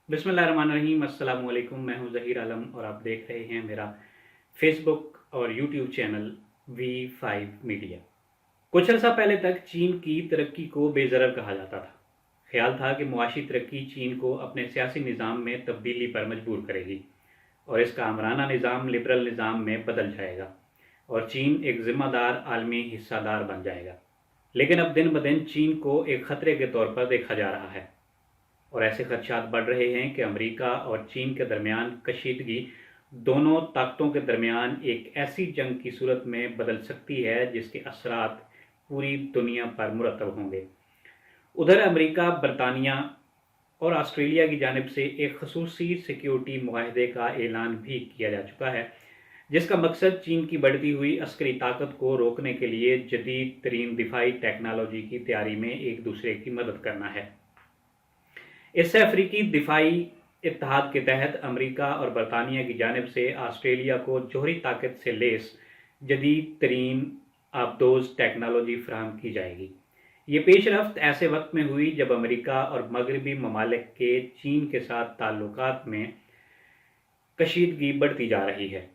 बिस्मिल्लाहिर्रहमानिर्रहीम। अस्सलाम वालेकुम। मैं हूं ज़हीर आलम और आप देख रहे हैं मेरा फेसबुक और यूट्यूब चैनल V5 मीडिया। कुछ अर्सा पहले तक चीन की तरक्की को बेज़रर कहा जाता था। ख्याल था कि मुआशी तरक्की चीन को अपने सियासी निज़ाम में तब्दीली पर मजबूर करेगी और इसका आमराना निज़ाम लिबरल निज़ाम में बदल जाएगा और चीन एक ज़िम्मेदार आलमी हिस्सादार बन जाएगा। लेकिन अब दिन ब दिन चीन को एक ख़तरे के तौर पर देखा जा रहा है और ऐसे खदशात बढ़ रहे हैं कि अमेरिका और चीन के दरमियान कशीदगी दोनों ताकतों के दरमियान एक ऐसी जंग की सूरत में बदल सकती है जिसके असरात पूरी दुनिया पर मुरतब होंगे। उधर अमेरिका, बरतानिया और ऑस्ट्रेलिया की जानिब से एक खसूसी सिक्योरिटी मुआहदे का ऐलान भी किया जा चुका है, जिसका मकसद चीन की बढ़ती हुई अस्करी ताकत को रोकने के लिए जदीद तरीन दिफाई टेक्नोलॉजी की तैयारी में एक दूसरे की मदद करना है। इससे अफ्रीकी दिफाई इत्तेहाद के तहत अमेरिका और बरतानिया की जानिब से ऑस्ट्रेलिया को जोहरी ताकत से लेस जदीद तरीन आबदोज टेक्नोलॉजी फराहम की जाएगी। ये पेशरफ्त ऐसे वक्त में हुई जब अमेरिका और मगरबी ममालिक के चीन के साथ ताल्लुकात में कशीदगी बढ़ती जा रही है।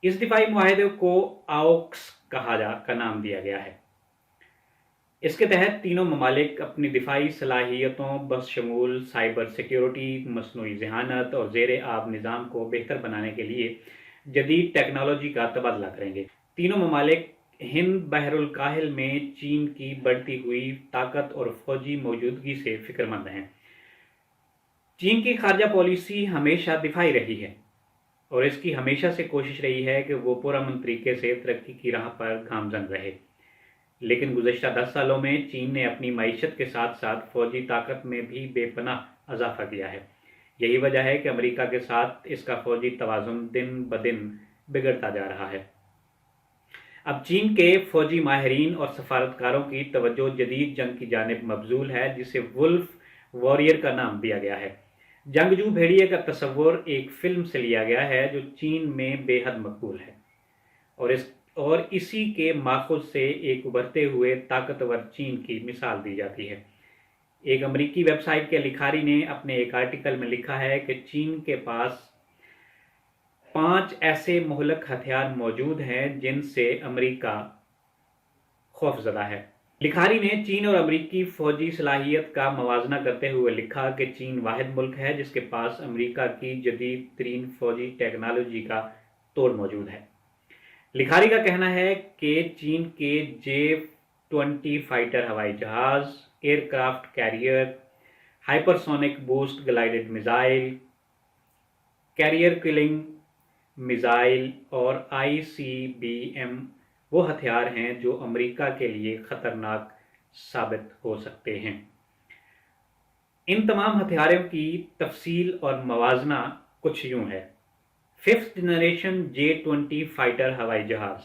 इस दिफाई मुआहदे को आउक्स का नाम दिया गया है। इसके तहत तीनों ममालिक अपनी दिफाई सलाहियतों बशमूल साइबर सिक्योरिटी, मसनूई जहानत और ज़ेर आब निज़ाम को बेहतर बनाने के लिए जदीद टेक्नोलॉजी का तबादला करेंगे। तीनों ममालिक हिंद बहरुल काहिल में चीन की बढ़ती हुई ताकत और फौजी मौजूदगी से फिक्रमंद हैं। चीन की खारजा पॉलिसी हमेशा दिफाई रही है और इसकी हमेशा से कोशिश रही है कि वो पुरअमन तरीके से तरक्की की राह पर गामजन रहे। लेकिन गुज़श्ता 10 सालों में चीन ने अपनी मईशत के साथ साथ फौजी ताकत में भी बेपनाह इजाफा किया है। यही वजह है कि अमेरिका के साथ इसका फौजी तवाज़ुन दिन ब दिन बिगड़ता जा रहा है। अब चीन के फौजी माहिरीन और सफारतकारों की तवज्जो जदीद जंग की जानिब मबजूल है, जिसे वुल्फ वॉरियर का नाम दिया गया है। जंगजू भेड़िए का तस्वुर एक फिल्म से लिया गया है जो चीन में बेहद मकबूल है और इसी के माखुज से एक उभरते हुए ताकतवर चीन की मिसाल दी जाती है। एक अमेरिकी वेबसाइट के लिखारी ने अपने एक आर्टिकल में लिखा है कि चीन के पास 5 ऐसे मुहलक हथियार मौजूद हैं जिनसे अमेरिका खौफजदा है। लिखारी ने चीन और अमेरिकी फौजी सलाहियत का मवाजना करते हुए लिखा कि चीन वाहिद मुल्क है जिसके पास अमेरिका की जदीद तरीन फौजी टेक्नोलॉजी का तोड़ मौजूद है। लिखारी का कहना है कि चीन के J-20 फाइटर हवाई जहाज, aircraft carrier, hypersonic boost glided missile, carrier killing missile और ICBM वो हथियार हैं जो अमेरिका के लिए खतरनाक साबित हो सकते हैं। इन तमाम हथियारों की तफसील और मवाजना कुछ यूं है। 5th जनरेशन J-20 फाइटर हवाई जहाज।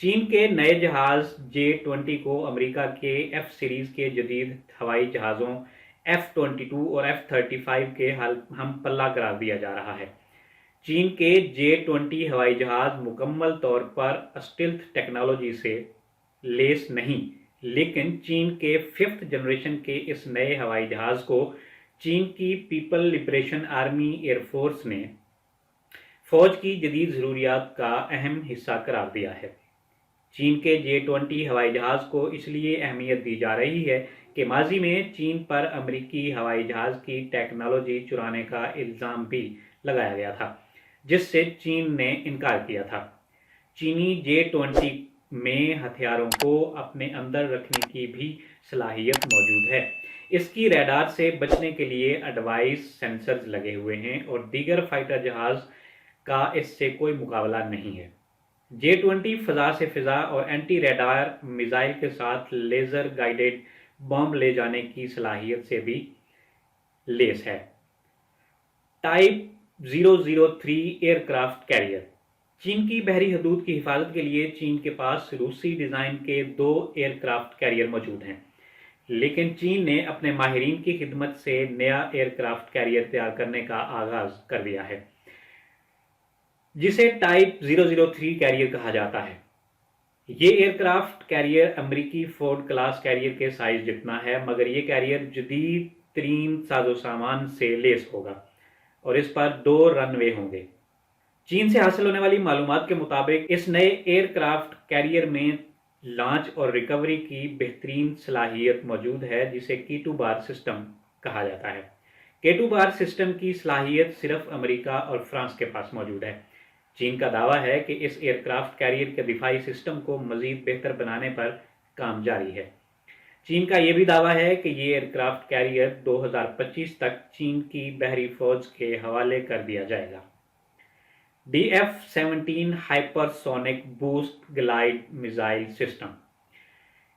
चीन के नए जहाज J-20 को अमेरिका के F सीरीज के जदीद हवाई जहाज़ों F-22 और F-35 के हम पल्ला करार दिया जा रहा है। चीन के J-20 हवाई जहाज मुकम्मल तौर पर स्टील्थ टेक्नोलॉजी से लेस नहीं, लेकिन चीन के 5th जनरेशन के इस नए हवाई जहाज को चीन की पीपल लिबरेशन आर्मी एयरफोर्स ने फौज की जदीद ज़रूरियात का अहम हिस्सा करार दिया है। चीन के J-20 हवाई जहाज़ को इसलिए अहमियत दी जा रही है कि माजी में चीन पर अमेरिकी हवाई जहाज़ की टेक्नोलॉजी चुराने का इल्ज़ाम भी लगाया गया था, जिससे चीन ने इनकार किया था। चीनी J-20 में हथियारों को अपने अंदर रखने की भी सलाहियत मौजूद है। इसकी रडार से बचने के लिए एडवाइस सेंसर्स लगे हुए हैं और दीगर फाइटर जहाज़ का इससे कोई मुकाबला नहीं है। J-20 फ़ज़ा से फ़िज़ा और एंटी रडार मिसाइल के साथ लेज़र गाइडेड बॉम्ब ले जाने की सलाहियत से भी लेस है। Type 003 aircraft carrier. चीन की बहरी हदूद की हिफाजत के लिए चीन के पास रूसी डिज़ाइन के 2 एयरक्राफ्ट कैरियर मौजूद हैं, लेकिन चीन ने अपने माहिरीन की खिदमत से नया एयरक्राफ्ट कैरियर तैयार करने का आगाज़ कर दिया है, जिसे टाइप 003 कैरियर कहा जाता है। ये एयरक्राफ्ट कैरियर अमेरिकी फोर्ड क्लास कैरियर के साइज जितना है, मगर ये कैरियर जदीद ترین ساز و سامان سے لیس ہوگا اور اس پر 2 رن وے ہوں گے۔ چین سے حاصل ہونے والی معلومات کے مطابق اس نئے ایئر کرافٹ کیریئر میں لانچ اور ریکوری کی بہترین صلاحیت موجود ہے، جسے K2 بار سسٹم کہا جاتا ہے۔ K2 بار سسٹم کی صلاحیت صرف امریکہ اور فرانس کے پاس موجود ہے۔ چین کا دعویٰ ہے کہ اس ایئر کرافٹ کیریئر کے دفاعی سسٹم کو مزید بہتر بنانے پر کام جاری ہے۔ چین کا یہ بھی دعویٰ ہے کہ یہ ایئر کرافٹ کیریئر 2025 تک چین کی بحری فوج کے حوالے کر دیا جائے گا۔ DF-17 hyper sonic boost glide missile system.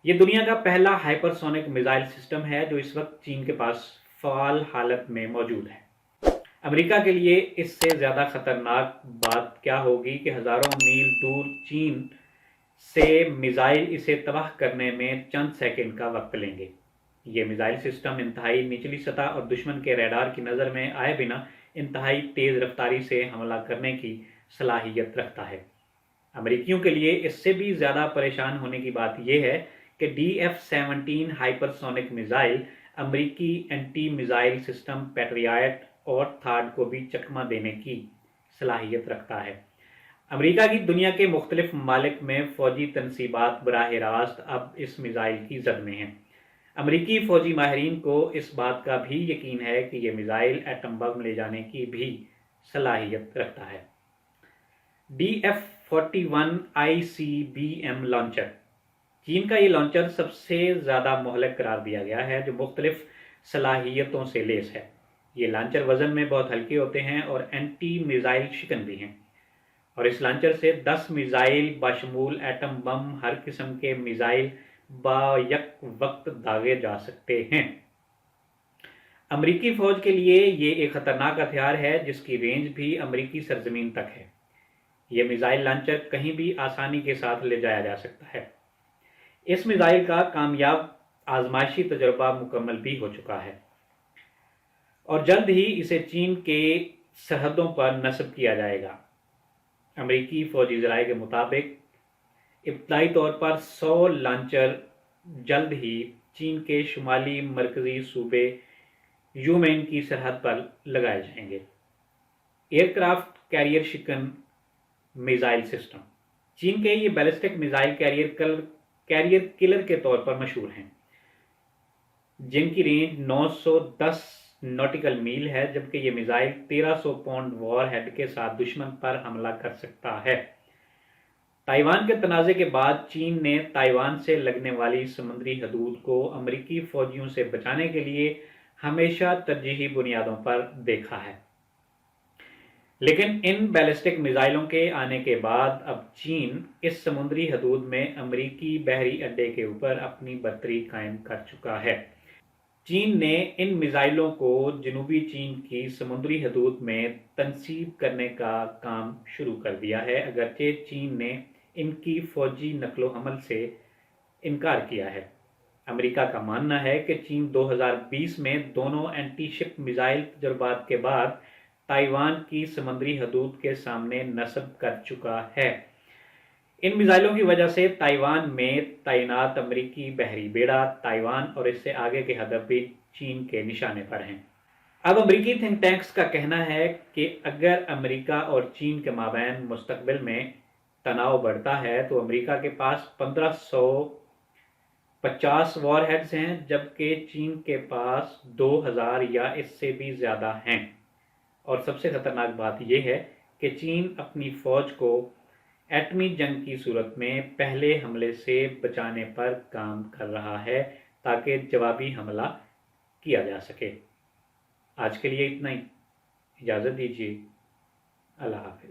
یہ دنیا کا پہلا ہائپر سونک میزائل سسٹم ہے جو اس وقت چین کے پاس فعال حالت میں موجود ہے۔ امریکہ کے لیے اس سے زیادہ خطرناک بات کیا ہوگی کہ ہزاروں میل دور چین سے میزائل اسے تباہ کرنے میں چند سیکنڈ کا وقت لیں گے۔ یہ میزائل سسٹم انتہائی نچلی سطح اور دشمن کے ریڈار کی نظر میں آئے بنا انتہائی تیز رفتاری سے حملہ کرنے کی صلاحیت رکھتا ہے۔ امریکیوں کے لیے اس سے بھی زیادہ پریشان ہونے کی بات یہ ہے کہ DF-17 ہائپر سونک میزائل امریکی اینٹی میزائل سسٹم پیٹریاٹ اور تھاڈ کو بھی چکمہ دینے کی صلاحیت رکھتا ہے۔ امریکہ کی دنیا کے مختلف ممالک میں فوجی تنصیبات براہ راست اب اس میزائل کی زد میں ہیں۔ امریکی فوجی ماہرین کو اس بات کا بھی یقین ہے کہ یہ میزائل ایٹم بم لے جانے کی بھی صلاحیت رکھتا ہے۔ DF-41 ICBM launcher. چین کا یہ لانچر سب سے زیادہ مہلک قرار دیا گیا ہے جو مختلف صلاحیتوں سے لیس ہے۔ یہ لانچر وزن میں بہت ہلکے ہوتے ہیں اور اینٹی میزائل شکن بھی ہیں، اور اس لانچر سے 10 میزائل بشمول ایٹم بم ہر قسم کے میزائل یک وقت داغے جا سکتے ہیں۔ امریکی فوج کے لیے یہ ایک خطرناک ہتھیار ہے جس کی رینج بھی امریکی سرزمین تک ہے۔ یہ میزائل لانچر کہیں بھی آسانی کے ساتھ لے جایا جا سکتا ہے۔ اس میزائل کا کامیاب آزمائشی تجربہ مکمل بھی ہو چکا ہے اور جلد ہی اسے چین کے سرحدوں پر نصب کیا جائے گا۔ امریکی فوجی ذرائع کے مطابق ابتدائی طور پر 100 لانچر جلد ہی چین کے شمالی مرکزی صوبے یومین کی سرحد پر لگائے جائیں گے۔ ایئر کرافٹ کیریئر شکن میزائل سسٹم۔ چین کے یہ بیلسٹک میزائل کیریئر کلر کے طور پر مشہور ہیں، جن کی رینج 910 نوٹیکل میل ہے، جبکہ یہ میزائل 1300 پاؤنڈ وار ہیڈ کے ساتھ دشمن پر حملہ کر سکتا ہے۔ تائیوان کے تنازع کے بعد چین نے تائیوان سے لگنے والی سمندری حدود کو امریکی فوجیوں سے بچانے کے لیے ہمیشہ ترجیحی بنیادوں پر دیکھا ہے، لیکن ان بیلسٹک میزائلوں کے آنے کے بعد اب چین اس سمندری حدود میں امریکی بحری اڈے کے اوپر اپنی برتری قائم کر چکا ہے۔ چین نے ان میزائلوں کو جنوبی چین کی سمندری حدود میں تنصیب کرنے کا کام شروع کر دیا ہے، اگرچہ چین نے ان کی فوجی نقل و حمل سے انکار کیا ہے۔ امریکہ کا ماننا ہے کہ چین 2020 میں دونوں اینٹی شپ میزائل تجربات کے بعد تائیوان کی سمندری حدود کے سامنے نصب کر چکا ہے۔ ان میزائلوں کی وجہ سے تائیوان میں تعینات امریکی بحری بیڑا تائیوان اور اس سے آگے کے ہدف بھی چین کے نشانے پر ہیں۔ اب امریکی تھنک ٹینکس کا کہنا ہے کہ اگر امریکہ اور چین کے مابین مستقبل میں تناؤ بڑھتا ہے تو امریکہ کے پاس 1550 وار ہیڈز ہیں، جبکہ چین کے پاس 2000 یا اس سے بھی زیادہ ہیں۔ اور سب سے خطرناک بات یہ ہے کہ چین اپنی فوج کو ایٹمی جنگ کی صورت میں پہلے حملے سے بچانے پر کام کر رہا ہے تاکہ جوابی حملہ کیا جا سکے۔ آج کے لیے اتنا ہی، اجازت دیجیے، اللہ حافظ۔